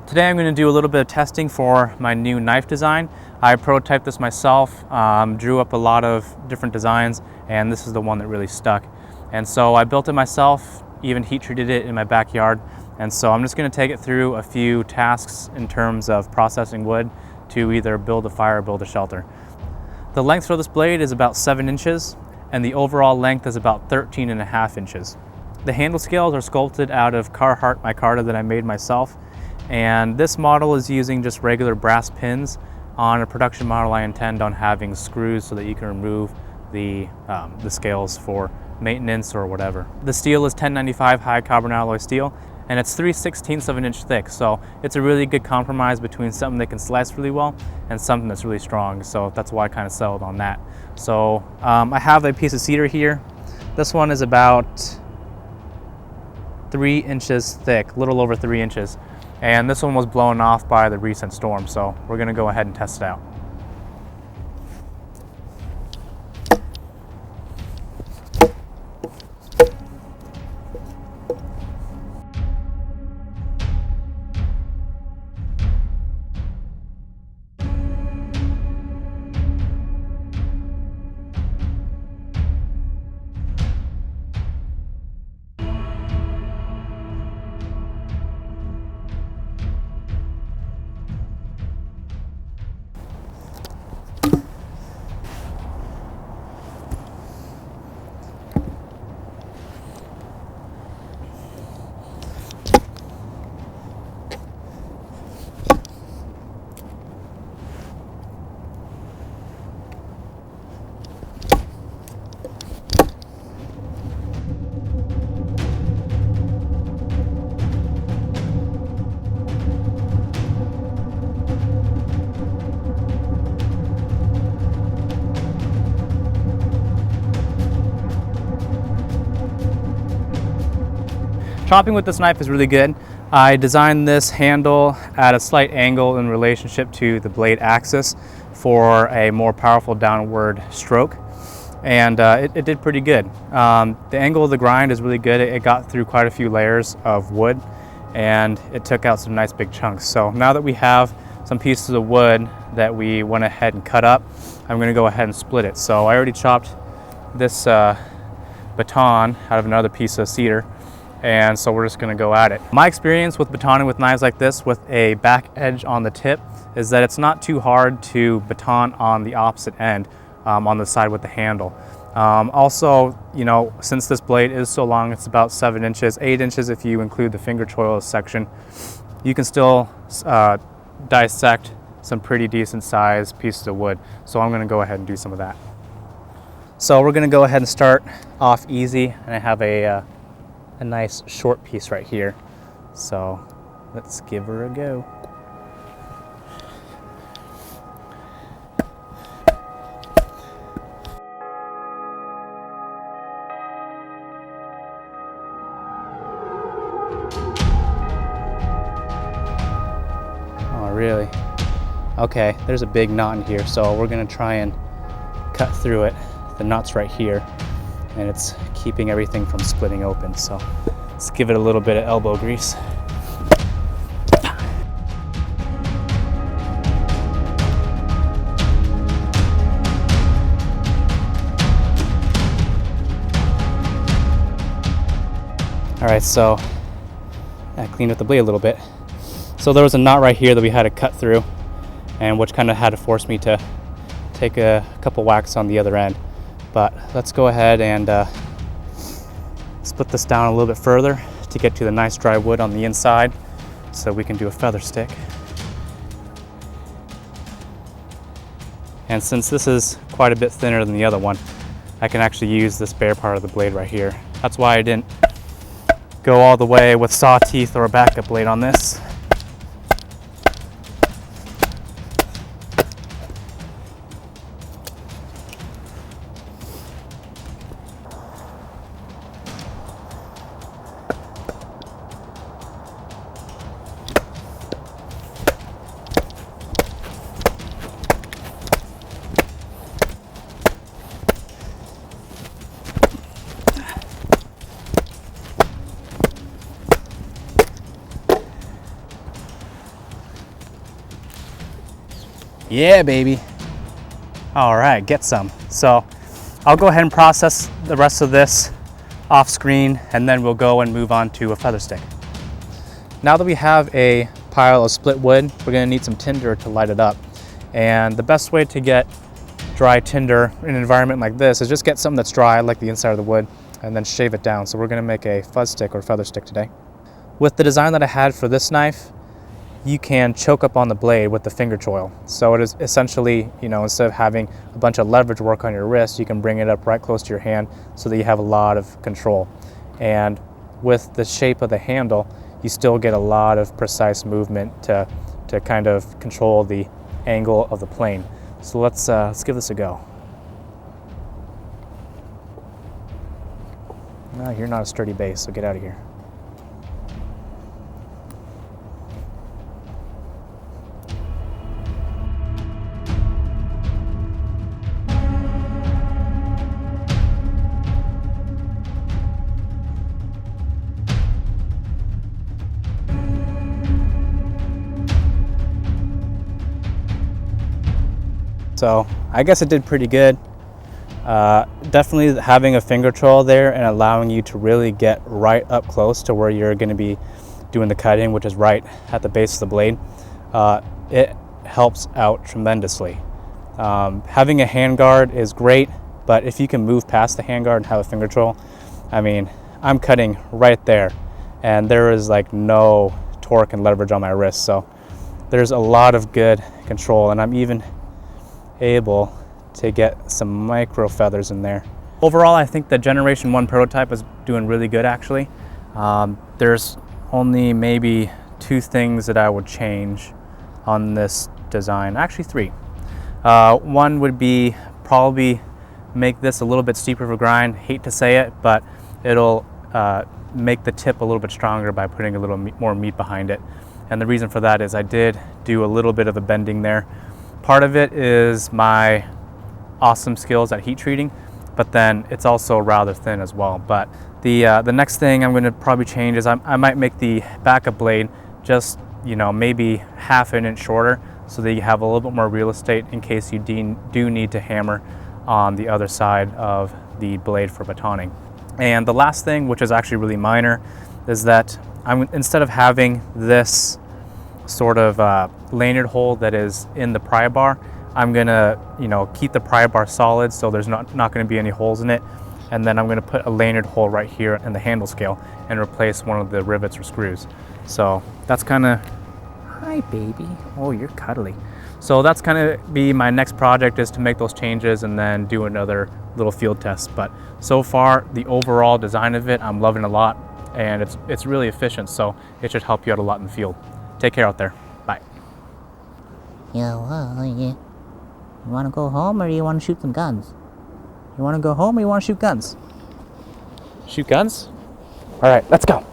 Today I'm going to do a little bit of testing for my new knife design. I prototyped this myself, drew up a lot of different designs, and this is the one that really stuck. And so I built it myself, even heat treated it in my backyard. And so I'm just going to take it through a few tasks in terms of processing wood to either build a fire or build a shelter. The length for this blade is about 7 inches, and the overall length is about 13.5 inches. The handle scales are sculpted out of Carhartt micarta that I made myself. And this model is using just regular brass pins. On a production model, I intend on having screws so that you can remove the scales for maintenance or whatever. The steel is 1095 high carbon alloy steel, and it's 3/16 of an inch thick. So it's a really good compromise between something that can slice really well and something that's really strong. So that's why I kind of settled on that. So I have a piece of cedar here. This one is about 3 inches thick, a little over 3 inches. And this one was blown off by the recent storm, so we're going to go ahead and test it out. Chopping with this knife is really good. I designed this handle at a slight angle in relationship to the blade axis for a more powerful downward stroke, and it did pretty good. The angle of the grind is really good. It got through quite a few layers of wood, and it took out some nice big chunks. So now that we have some pieces of wood that we went ahead and cut up, I'm going to go ahead and split it. So I already chopped this baton out of another piece of cedar, and so we're just going to go at it. My experience with batoning with knives like this with a back edge on the tip is that it's not too hard to baton on the opposite end, on the side with the handle. Also, you know, since this blade is so long, it's about 7 inches, 8 inches if you include the finger choil section, you can still dissect some pretty decent sized pieces of wood. So I'm going to go ahead and do some of that. So we're going to go ahead and start off easy, and I have a nice short piece right here. So let's give her a go. Oh, really? Okay, there's a big knot in here, so we're gonna try and cut through it. The knot's right here, and it's keeping everything from splitting open. So let's give it a little bit of elbow grease. All right, so I cleaned up the blade a little bit. So there was a knot right here that we had to cut through, and which kind of had to force me to take a couple whacks on the other end. But let's go ahead and split this down a little bit further to get to the nice dry wood on the inside so we can do a feather stick. And since this is quite a bit thinner than the other one, I can actually use this bare part of the blade right here. That's why I didn't go all the way with saw teeth or a backup blade on this. Yeah, baby. All right, get some. So I'll go ahead and process the rest of this off screen, and then we'll go and move on to a feather stick. Now that we have a pile of split wood, we're gonna need some tinder to light it up. And the best way to get dry tinder in an environment like this is just get something that's dry, like the inside of the wood, and then shave it down. So we're gonna make a fuzz stick or feather stick today. With the design that I had for this knife, you can choke up on the blade with the finger choil. So it is essentially, instead of having a bunch of leverage work on your wrist, you can bring it up right close to your hand so that you have a lot of control. And with the shape of the handle, you still get a lot of precise movement to kind of control the angle of the plane. So let's give this a go. No, you're not a sturdy base, so get out of here. So I guess it did pretty good. Definitely having a finger choil there and allowing you to really get right up close to where you're going to be doing the cutting, which is right at the base of the blade, it helps out tremendously. Having a handguard is great, but if you can move past the handguard and have a finger choil, I mean, I'm cutting right there and there is like no torque and leverage on my wrist. So there's a lot of good control, and I'm even able to get some micro feathers in there. Overall, I think the Generation 1 prototype is doing really good actually. There's only maybe 2 things that I would change on this design, actually 3. One would be probably make this a little bit steeper of a grind. Hate to say it, but it'll make the tip a little bit stronger by putting a little more meat behind it. And the reason for that is I did do a little bit of a bending there. Part of it is my awesome skills at heat treating, but then it's also rather thin as well. But the next thing I'm going to probably change is I might make the backup blade just maybe half an inch shorter, so that you have a little bit more real estate in case you do need to hammer on the other side of the blade for batoning. And the last thing, which is actually really minor, is that instead of having this sort of lanyard hole that is in the pry bar, I'm gonna keep the pry bar solid so there's not gonna be any holes in it, and then I'm gonna put a lanyard hole right here in the handle scale and replace one of the rivets or screws. So that's kind of, hi baby, oh you're cuddly. So that's kind of be my next project, is to make those changes and then do another little field test. But so far the overall design of it I'm loving a lot, and it's really efficient, so it should help you out a lot in the field. Take care out there. Bye. Yeah, you want to go home or you want to shoot some guns? You want to go home or you want to shoot guns? Shoot guns? All right, let's go.